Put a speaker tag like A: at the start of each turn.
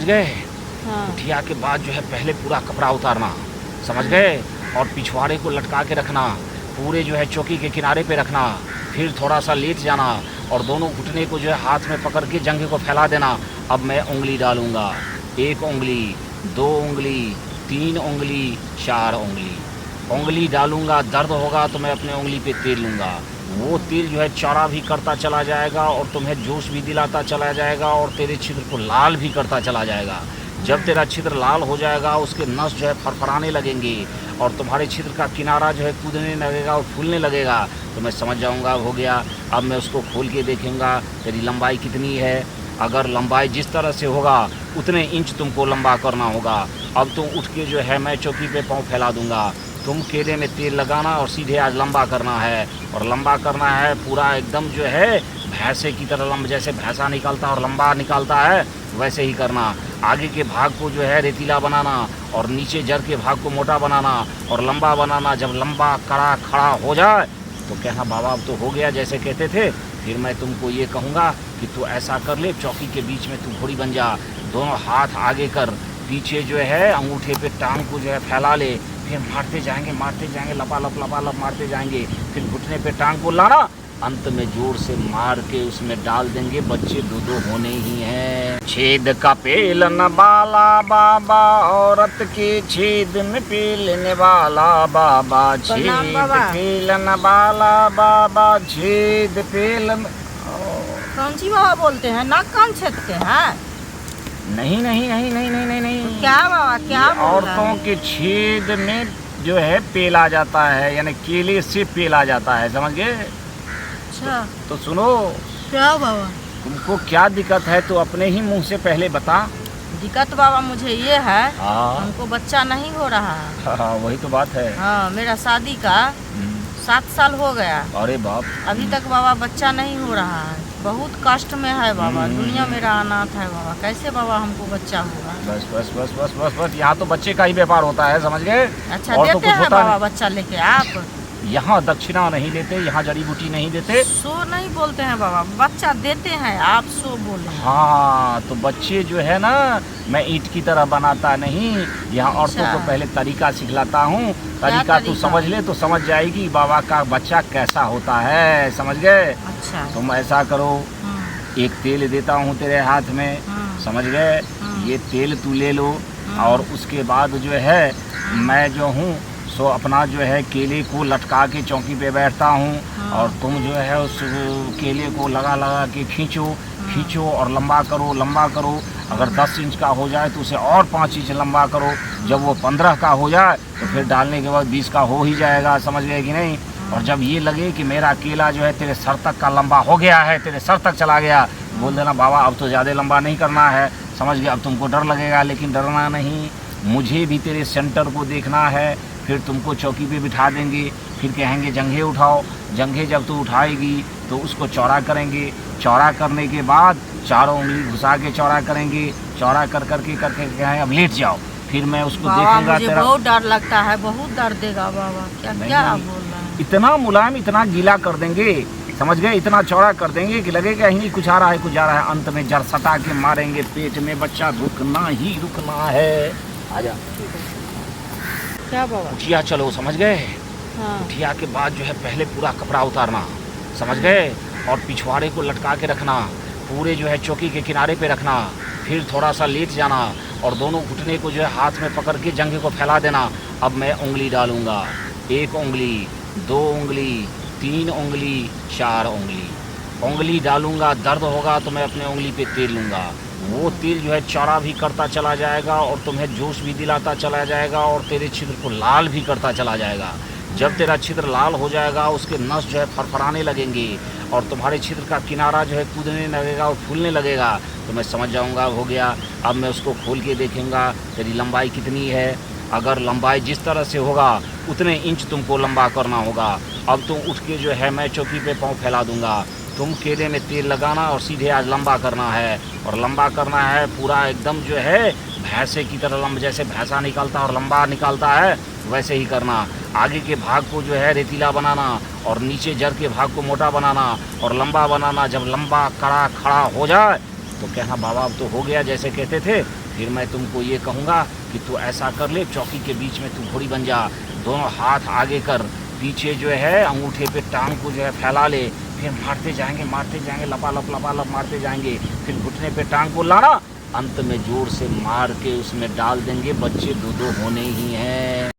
A: गए।
B: हाँ।
A: उठिया के बाद जो है पहले पूरा कपड़ा उतारना, समझ गए, और पिछवाड़े को लटका के रखना, पूरे जो है चौकी के किनारे पे रखना, फिर थोड़ा सा लेट जाना और दोनों घुटने को जो है हाथ में पकड़ के जंघे को फैला देना। अब मैं उंगली डालूंगा, 1 उंगली, 2 उंगली, 3 उंगली, 4 उंगली। उंगली डालूंगा, दर्द होगा तो मैं अपने उंगली पे तेल लूँगा। वो तेल जो है चौड़ा भी करता चला जाएगा और तुम्हें जोश भी दिलाता चला जाएगा और तेरे छिद्र को लाल भी करता चला जाएगा। जब तेरा छिद्र लाल हो जाएगा उसके नस जो है फरफराने लगेंगे और तुम्हारे छिद्र का किनारा जो है कूदने लगेगा और फूलने लगेगा, तो मैं समझ जाऊंगा हो गया। अब मैं उसको खोल के देखूंगा तेरी लंबाई कितनी है। अगर लंबाई जिस तरह से होगा उतने इंच तुमको लंबा करना होगा। अब तुम उठ के जो है मैं चौकी पे पाँव फैला दूंगा, तुम केले में तेल लगाना और सीधे आज लंबा करना है। और लंबा करना है पूरा एकदम जो है भैंसे की तरह लंबा, जैसे भैंसा निकालता है और लंबा निकालता है वैसे ही करना। आगे के भाग को जो है रेतीला बनाना और नीचे जड़ के भाग को मोटा बनाना और लंबा बनाना। जब लंबा कड़ा खड़ा हो जाए तो कहना बाबा अब तो हो गया जैसे कहते थे। फिर मैं तुमको ये कहूँगा कि तू ऐसा कर ले, चौकी के बीच में तू घोड़ी बन जा, दोनों हाथ आगे कर, पीछे जो है अंगूठे पे टांग को जो है फैला ले, फिर मारते जाएंगे लपालप मारते जाएंगे। फिर घुटने पे टांग को लाना, अंत में जोर से मार के उसमें डाल देंगे। बच्चे दो होने ही हैं। छेद का पेलन वाला बाबा, औरत के छेद में पेलने वाला बाबा, छेद पेलन वाला बाबा, छेद पेलन।
B: कौन सी बाबा बोलते हैं? नाक कान छेदते हैं?
A: नहीं नहीं नहीं नहीं नहीं नहीं नहीं।
B: तो क्या बाबा क्या बोल रहा है?
A: औरतों के छेद में जो है पेला जाता है, यानी केले से पेला जाता है, समझ गए?
B: अच्छा
A: तो सुनो,
B: क्या बाबा?
A: तुमको क्या दिक्कत है तो अपने ही मुंह से पहले बता।
B: दिक्कत बाबा मुझे ये है,
A: हाँ
B: हमको बच्चा नहीं हो रहा है।
A: हाँ वही तो बात है।
B: हाँ, मेरा शादी का 7 साल हो गया,
A: अरे बाप,
B: अभी तक बाबा बच्चा नहीं हो रहा है। बहुत कष्ट में है बाबा, दुनिया मेरा अनाथ है बाबा, कैसे बाबा हमको बच्चा होगा?
A: बस बस बस बस बस बस यहाँ तो बच्चे का ही व्यापार होता है, समझ गए?
B: अच्छा
A: और तो
B: देते
A: कुछ
B: हैं
A: होता
B: बाबा बच्चा लेके आप?
A: यहाँ दक्षिणा नहीं देते, यहाँ जड़ी बूटी नहीं देते।
B: सो नहीं बोलते हैं बाबा, बच्चा देते हैं, आप सो बोले।
A: हाँ तो बच्चे जो है ना, मैं ईंट की तरह बनाता नहीं, यहाँ औरतों को पहले तरीका सिखलाता हूँ। तरीका तू समझ ले तो समझ जाएगी बाबा का बच्चा कैसा होता है, समझ गए?
B: अच्छा
A: तुम ऐसा करो, एक तेल देता हूँ तेरे हाथ में, समझ गए? ये तेल तू ले लो और उसके बाद जो है मैं जो हूँ सो अपना जो है केले को लटका के चौकी पे बैठता हूँ और तुम जो है उस केले को लगा के खींचो और लंबा करो। अगर 10 इंच का हो जाए तो उसे और 5 इंच लंबा करो। जब वो 15 का हो जाए तो फिर डालने के बाद 20 का हो ही जाएगा, समझ गए कि नहीं? और जब ये लगे कि मेरा केला जो है तेरे सर तक का लंबा हो गया है, तेरे सर तक चला गया, बोल देना बाबा अब तो ज़्यादा लंबा नहीं करना है, समझ गए? अब तुमको डर लगेगा, लेकिन डरना नहीं, मुझे भी तेरे सेंटर को देखना है। फिर तुमको चौकी पे बिठा देंगे, फिर कहेंगे जंघे उठाओ। जंघे जब तू उठाएगी तो उसको चौड़ा करेंगे, चौड़ा करने के बाद 4 उंगली घुसा के चौड़ा करेंगे, चौड़ा करके कहें अब लेट जाओ। फिर मैं उसको देखूंगा।
B: मुझे
A: तेरा
B: बहुत डर लगता है, बहुत दर्द देगा बाबा। क्या आप बोल रहे हैं?
A: इतना मुलायम, इतना गीला कर देंगे, समझ गए? इतना चौड़ा कर देंगे कि लगेगा ही कुछ आ रहा है, कुछ जा रहा है। अंत में जड़ सटा के मारेंगे पेट में, बच्चा रुकना ही रुकना है। आजा
B: क्या बाबा?
A: उठिया चलो, समझ गए?
B: हाँ।
A: उठिया के बाद जो है पहले पूरा कपड़ा उतारना, समझ गए, और पिछवाड़े को लटका के रखना, पूरे जो है चौकी के किनारे पे रखना, फिर थोड़ा सा लेट जाना और दोनों घुटने को जो है हाथ में पकड़ के जंघे को फैला देना। अब मैं उंगली डालूंगा, 1 उंगली, 2 उंगली, 3 उंगली, 4 उंगली। उंगली डालूंगा, दर्द होगा तो मैं अपने उंगली पे तेल लूँगा। वो तेल जो है चौड़ा भी करता चला जाएगा और तुम्हें जोश भी दिलाता चला जाएगा और तेरे छिद्र को लाल भी करता चला जाएगा। जब तेरा छिद्र लाल हो जाएगा उसके नस जो है फरफराने लगेंगे और तुम्हारे छिद्र का किनारा जो है कूदने लगेगा और फूलने लगेगा, तो मैं समझ जाऊंगा हो गया। अब मैं उसको खोल के देखूंगा तेरी लंबाई कितनी है। अगर लंबाई जिस तरह से होगा उतने इंच तुमको लंबा करना होगा। अब तुम उठ के जो है मैं चौकी पे पाँव फैला दूंगा, तुम केले में तेल लगाना और सीधे आज लंबा करना है। और लंबा करना है पूरा एकदम जो है भैंसे की तरह लंबा, जैसे भैंसा निकालता है और लंबा निकालता है वैसे ही करना। आगे के भाग को जो है रेतीला बनाना और नीचे जड़ के भाग को मोटा बनाना और लंबा बनाना। जब लंबा कड़ा खड़ा हो जाए तो कहना बाबा अब तो हो गया जैसे कहते थे। फिर मैं तुमको ये कहूँगा कि तू ऐसा कर ले, चौकी के बीच में तू घोड़ी बन जा, दोनों हाथ आगे कर, पीछे जो है अंगूठे पे टांग को जो है फैला ले, फिर मारते जाएंगे लपालप मारते जाएंगे, फिर घुटने पे टांग को लाना, अंत में जोर से मार के उसमें डाल देंगे, बच्चे दो होने ही हैं।